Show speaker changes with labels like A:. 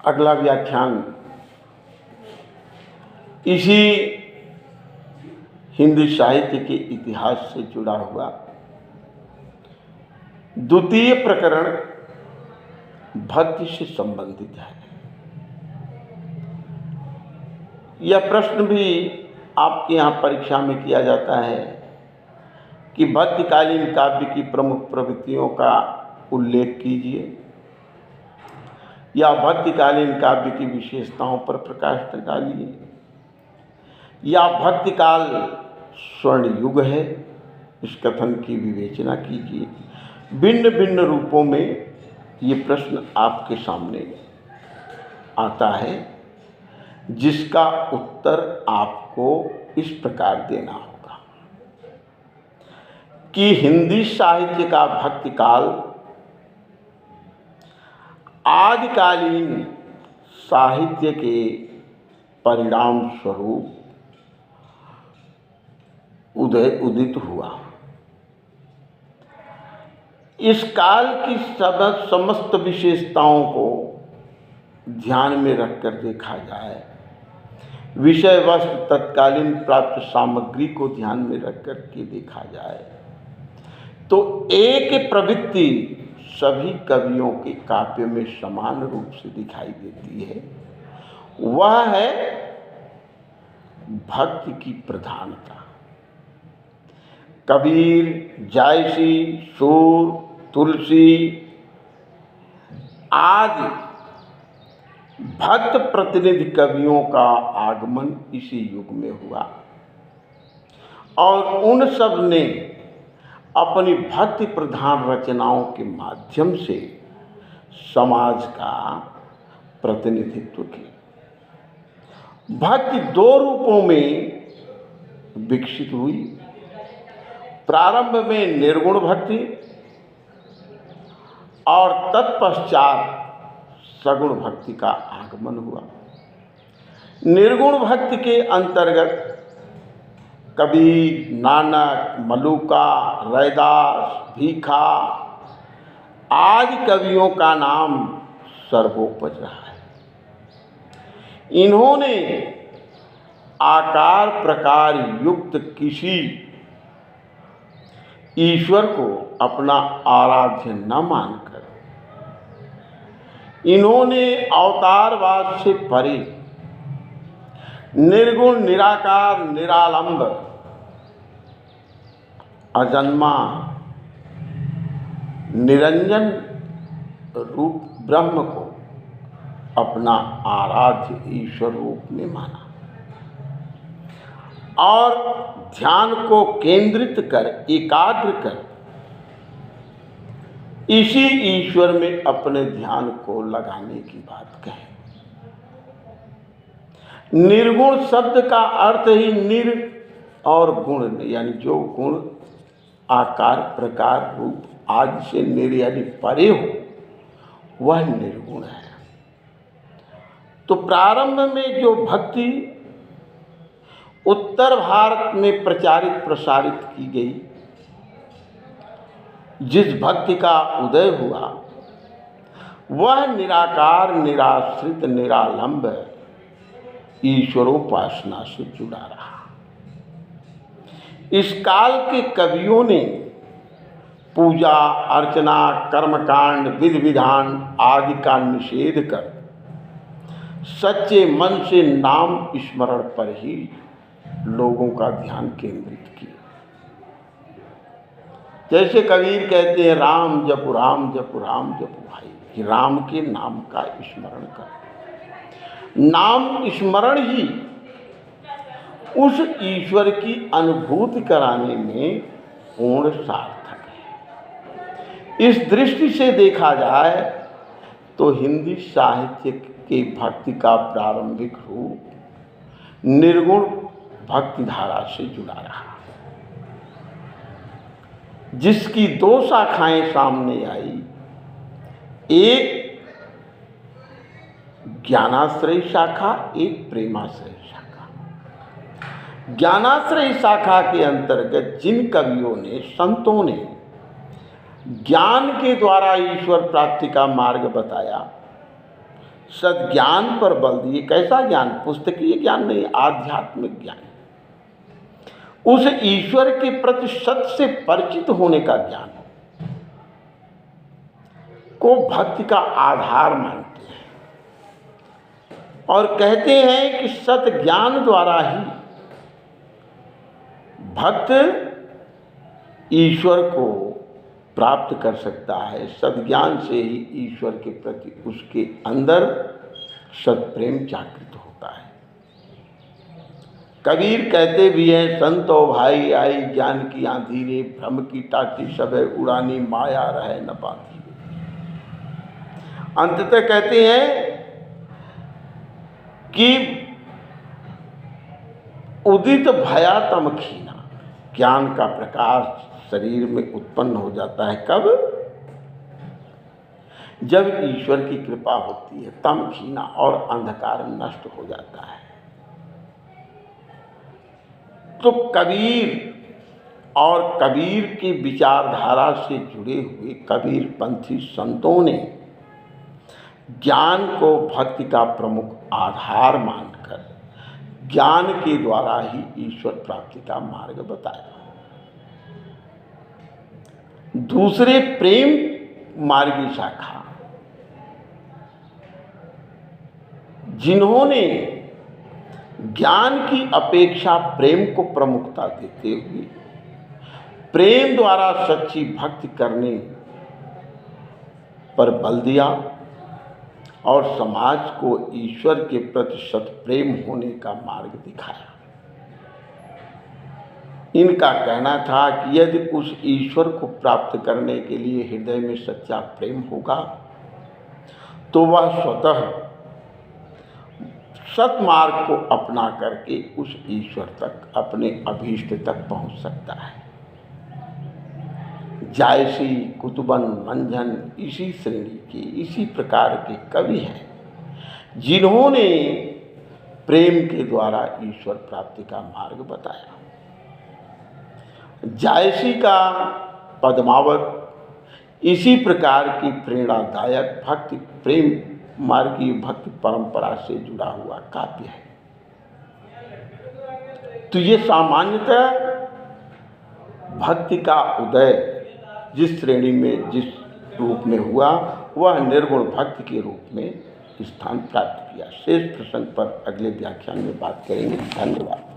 A: अगला व्याख्यान इसी हिंदी साहित्य के इतिहास से जुड़ा हुआ द्वितीय प्रकरण भक्ति से संबंधित है। यह प्रश्न भी आपके यहाँ परीक्षा में किया जाता है कि भक्तिकालीन काव्य की प्रमुख प्रवृत्तियों का उल्लेख कीजिए या भक्तिकालीन काव्य की विशेषताओं पर प्रकाश डालिए या भक्तिकाल स्वर्ण युग है, इस कथन की विवेचना कीजिए। भिन्न भिन्न रूपों में ये प्रश्न आपके सामने आता है, जिसका उत्तर आपको इस प्रकार देना होगा कि हिंदी साहित्य का भक्तिकाल आदिकालीन साहित्य के परिणाम स्वरूप उदित हुआ। इस काल की समस्त विशेषताओं को ध्यान में रखकर देखा जाए, विषय वस्तु तत्कालीन प्राप्त सामग्री को ध्यान में रखकर के देखा जाए, तो एक प्रवृत्ति सभी कवियों के काव्य में समान रूप से दिखाई देती है। वह है भक्ति की प्रधानता। कबीर, जायसी, सूर, तुलसी आदि भक्त प्रतिनिधि कवियों का आगमन इसी युग में हुआ और उन सब ने अपनी भक्ति प्रधान रचनाओं के माध्यम से समाज का प्रतिनिधित्व किया। भक्ति दो रूपों में विकसित हुई। प्रारंभ में निर्गुण भक्ति और तत्पश्चात सगुण भक्ति का आगमन हुआ। निर्गुण भक्ति के अंतर्गत कबीर, नानक, मलुका, रैदास, भीखा आदि कवियों का नाम सर्वोपज रहा है। इन्होंने आकार प्रकार युक्त किसी ईश्वर को अपना आराध्य न मानकर इन्होंने अवतारवाद से परे निर्गुण, निराकार, निरालंब, अजन्मा, निरंजन रूप ब्रह्म को अपना आराध्य ईश्वर रूप में माना और ध्यान को केंद्रित कर, एकाग्र कर इसी ईश्वर में अपने ध्यान को लगाने की बात कहे। निर्गुण शब्द का अर्थ ही निर और गुण, यानी जो गुण आकार प्रकार रूप आदि से निर यानी परे हो, वह निर्गुण है। तो प्रारंभ में जो भक्ति उत्तर भारत में प्रचारित प्रसारित की गई, जिस भक्ति का उदय हुआ, वह निराकार, निराश्रित, निरालंब ईश्वरोपासना से जुड़ा रहा। इस काल के कवियों ने पूजा अर्चना, कर्मकांड, विधि विधान आदि का निषेध कर सच्चे मन से नाम स्मरण पर ही लोगों का ध्यान केंद्रित किया। जैसे कबीर कहते हैं, राम जपु राम जपु राम जपु भाई, कि राम के नाम का स्मरण कर। नाम स्मरण ही उस ईश्वर की अनुभूति कराने में पूर्ण सार्थक है। इस दृष्टि से देखा जाए तो हिंदी साहित्य के भक्ति का प्रारंभिक रूप निर्गुण भक्ति धारा से जुड़ा रहा, जिसकी दो शाखाएं सामने आई। एक ज्ञानाश्रयी शाखा, एक प्रेमाश्रयी शाखा। ज्ञानाश्रयी शाखा के अंतर्गत जिन कवियों ने, संतों ने ज्ञान के द्वारा ईश्वर प्राप्ति का मार्ग बताया, सद्ज्ञान पर बल दिए। कैसा ज्ञान? पुस्तकीय ज्ञान नहीं, आध्यात्मिक ज्ञान, उस ईश्वर के प्रति सत्य से परिचित होने का ज्ञान को भक्ति का आधार मानते हैं और कहते हैं कि सत ज्ञान द्वारा ही भक्त ईश्वर को प्राप्त कर सकता है। सद्ज्ञान से ही ईश्वर के प्रति उसके अंदर सत्प्रेम जागृत होता है। कबीर कहते भी हैं, संतो भाई आई ज्ञान की आंधी रे, भ्रम की टाटी सबे उड़ानी, माया रहे न बांधी। अंततः कहते हैं कि उदित भया तम खीना, ज्ञान का प्रकाश शरीर में उत्पन्न हो जाता है। कब? जब ईश्वर की कृपा होती है। तम खीना, और अंधकार नष्ट हो जाता है। तो कबीर और कबीर की विचारधारा से जुड़े हुए कबीर पंथी संतों ने ज्ञान को भक्ति का प्रमुख आधार मानकर ज्ञान के द्वारा ही ईश्वर प्राप्ति का मार्ग बताया। दूसरे प्रेम मार्गी शाखा, जिन्होंने ज्ञान की अपेक्षा प्रेम को प्रमुखता देते हुए प्रेम द्वारा सच्ची भक्ति करने पर बल दिया और समाज को ईश्वर के प्रति सत्प्रेम होने का मार्ग दिखाया। इनका कहना था कि यदि उस ईश्वर को प्राप्त करने के लिए हृदय में सच्चा प्रेम होगा तो वह स्वतः सत्मार्ग को अपना करके उस ईश्वर तक, अपने अभीष्ट तक पहुंच सकता है। जायसी, कुतुबन, मंझन इसी श्रेणी के, इसी प्रकार के कवि हैं जिन्होंने प्रेम के द्वारा ईश्वर प्राप्ति का मार्ग बताया। जायसी का पद्मावत इसी प्रकार की प्रेरणादायक भक्ति प्रेम मार्गी भक्ति परंपरा से जुड़ा हुआ काव्य है। तो ये सामान्यतः भक्ति का उदय जिस श्रेणी में, जिस रूप में हुआ, वह निर्गुण भक्ति के रूप में स्थान प्राप्त किया। शेष प्रसंग पर अगले व्याख्यान में बात करेंगे। धन्यवाद।